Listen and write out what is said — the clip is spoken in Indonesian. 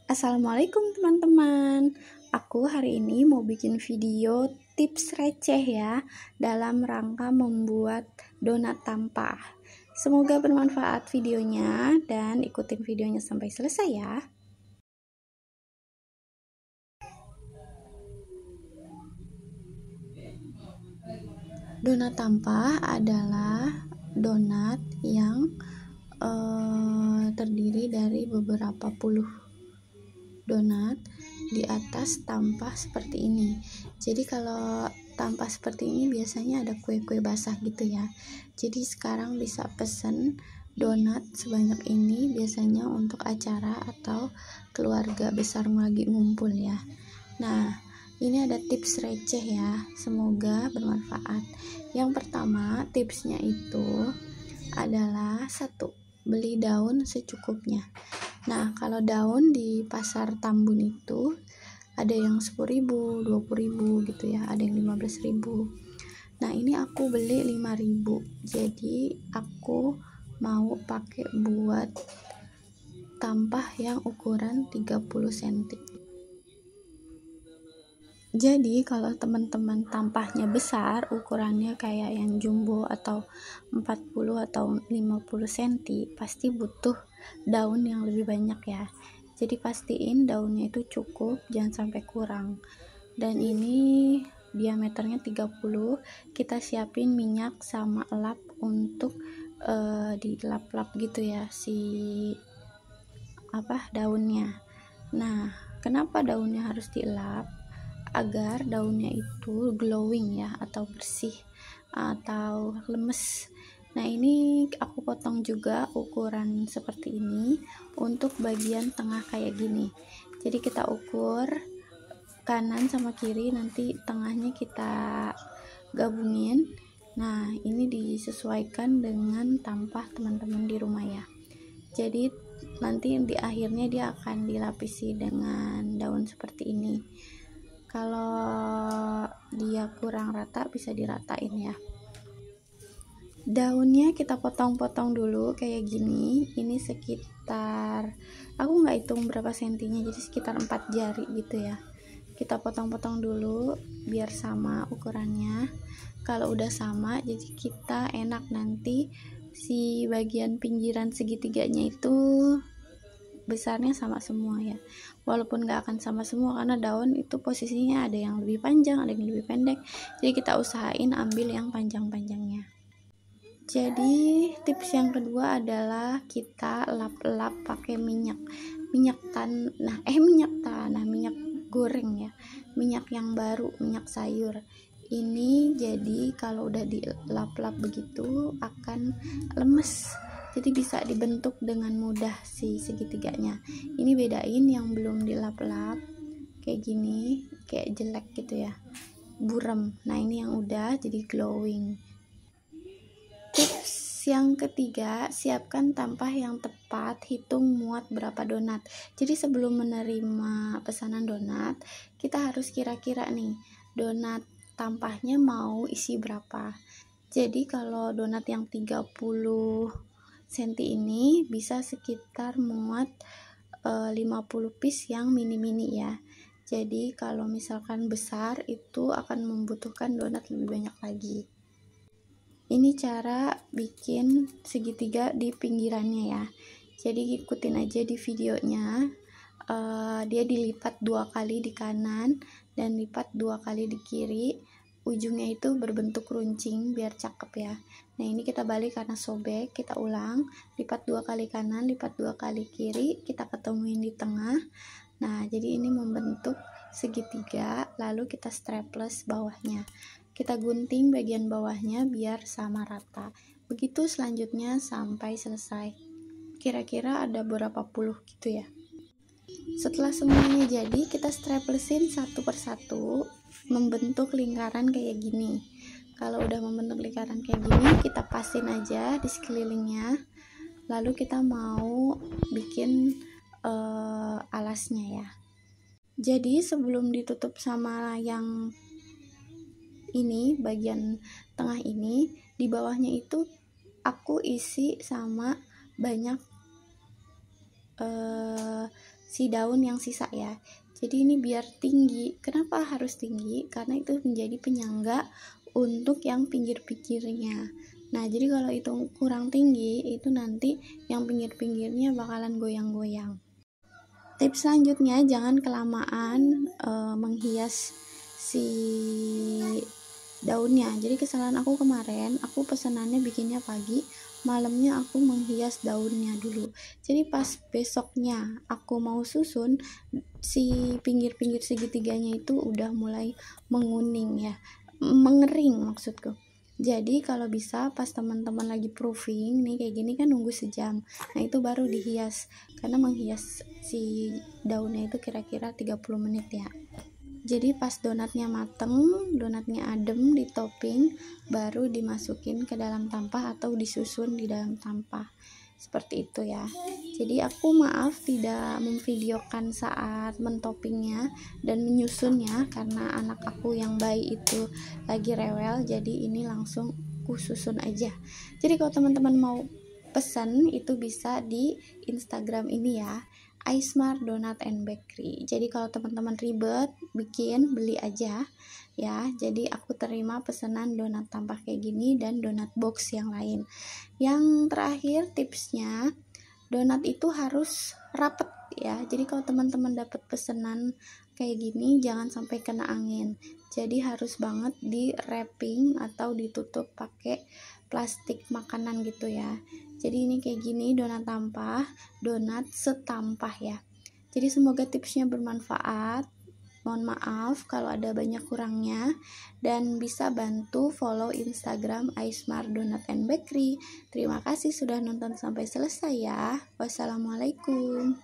Assalamualaikum teman-teman. Aku hari ini mau bikin video tips receh ya dalam rangka membuat donat tampah. Semoga bermanfaat videonya dan ikutin videonya sampai selesai ya. Donat tampah adalah donat yang terdiri dari beberapa puluh donat di atas tampah seperti ini. Jadi kalau tampah seperti ini biasanya ada kue-kue basah gitu ya. Jadi sekarang bisa pesen donat sebanyak ini biasanya untuk acara atau keluarga besar lagi ngumpul ya. Nah, ini ada tips receh ya, semoga bermanfaat. Yang pertama, tipsnya itu adalah beli daun secukupnya. Nah, kalau daun di pasar Tambun itu ada yang 10.000, 20.000 gitu ya, ada yang 15.000. Nah, ini aku beli 5.000. Jadi aku mau pakai buat tampah yang ukuran 30 cm. Jadi kalau teman-teman tampahnya besar, ukurannya kayak yang jumbo atau 40 atau 50 cm, pasti butuh daun yang lebih banyak ya. Jadi pastiin daunnya itu cukup, jangan sampai kurang. Dan ini diameternya 30. Kita siapin minyak sama lap untuk dilap-lap gitu ya daunnya. Nah, kenapa daunnya harus dilap? Agar daunnya itu glowing ya, atau bersih atau lemes. Nah, ini aku potong juga ukuran seperti ini untuk bagian tengah kayak gini. Jadi kita ukur kanan sama kiri, nanti tengahnya kita gabungin. Nah, ini disesuaikan dengan tampah teman-teman di rumah ya. Jadi nanti di akhirnya dia akan dilapisi dengan daun seperti ini. Kalau dia kurang rata bisa diratain ya. Daunnya kita potong-potong dulu kayak gini. Ini sekitar, aku nggak hitung berapa sentinya, jadi sekitar 4 jari gitu ya. Kita potong-potong dulu biar sama ukurannya. Kalau udah sama, jadi kita enak nanti si bagian pinggiran segitiganya itu besarnya sama semua ya, walaupun gak akan sama semua karena daun itu posisinya ada yang lebih panjang, ada yang lebih pendek, jadi kita usahain ambil yang panjang-panjangnya. Jadi tips yang kedua adalah kita lap-lap pakai minyak goreng ya, minyak yang baru, minyak sayur. Ini jadi kalau udah dilap-lap begitu akan lemes, jadi bisa dibentuk dengan mudah si segitiganya. Ini bedain yang belum dilap-lap kayak gini, kayak jelek gitu ya, burem. Nah, ini yang udah jadi glowing. Tips yang ketiga, siapkan tampah yang tepat, hitung muat berapa donat. Jadi sebelum menerima pesanan donat, kita harus kira-kira nih, donat tampahnya mau isi berapa. Jadi kalau donat yang 30 cm ini bisa sekitar muat 50 piece yang mini-mini ya. Jadi kalau misalkan besar itu akan membutuhkan donat lebih banyak lagi. Ini cara bikin segitiga di pinggirannya ya. Jadi ikutin aja di videonya. Dia dilipat 2 kali di kanan dan lipat 2 kali di kiri. Ujungnya itu berbentuk runcing biar cakep ya. Nah, ini kita balik karena sobek, kita ulang, lipat 2 kali kanan, lipat 2 kali kiri, kita ketemuin di tengah. Nah, jadi ini membentuk segitiga, lalu kita strapless bawahnya. Kita gunting bagian bawahnya biar sama rata. Begitu selanjutnya sampai selesai. Kira-kira ada berapa puluh gitu ya. Setelah semuanya jadi, kita straplessin satu persatu membentuk lingkaran kayak gini. Kalau udah membentuk lingkaran kayak gini, kita pasin aja di sekelilingnya. Lalu kita mau bikin alasnya ya. Jadi sebelum ditutup sama yang ini, bagian tengah ini, di bawahnya itu aku isi sama banyak si daun yang sisa ya. Jadi ini biar tinggi. Kenapa harus tinggi? Karena itu menjadi penyangga untuk yang pinggir-pinggirnya. Nah, jadi kalau itu kurang tinggi, itu nanti yang pinggir-pinggirnya bakalan goyang-goyang. Tips selanjutnya, jangan kelamaan menghias si daunnya. Jadi kesalahan aku kemarin, aku pesanannya bikinnya pagi, malamnya aku menghias daunnya dulu. Jadi pas besoknya aku mau susun, si pinggir-pinggir segitiganya itu udah mulai menguning ya, mengering maksudku. Jadi kalau bisa pas teman-teman lagi proofing nih kayak gini kan nunggu sejam. Nah, itu baru dihias. Karena menghias si daunnya itu kira-kira 30 menit ya. Jadi pas donatnya mateng, donatnya adem di topping, baru dimasukin ke dalam tampah atau disusun di dalam tampah. Seperti itu ya. Jadi aku maaf tidak memvideokan saat mentoppingnya dan menyusunnya karena anak aku yang bayi itu lagi rewel, jadi ini langsung aku susun aja. Jadi kalau teman-teman mau pesan itu bisa di Instagram ini ya, iSmart Donut and Bakery. Jadi kalau teman-teman ribet bikin, beli aja ya. Jadi aku terima pesanan donat tampah kayak gini dan donat box yang lain. Yang terakhir tipsnya, donat itu harus rapet ya. Jadi kalau teman-teman dapat pesanan kayak gini jangan sampai kena angin. Jadi harus banget di wrapping atau ditutup pakai plastik makanan gitu ya. Jadi ini kayak gini donat tampah, donat setampah ya. Jadi semoga tipsnya bermanfaat. Mohon maaf kalau ada banyak kurangnya, dan bisa bantu follow Instagram iSmart Donut and Bakery. Terima kasih sudah nonton sampai selesai ya. Wassalamualaikum.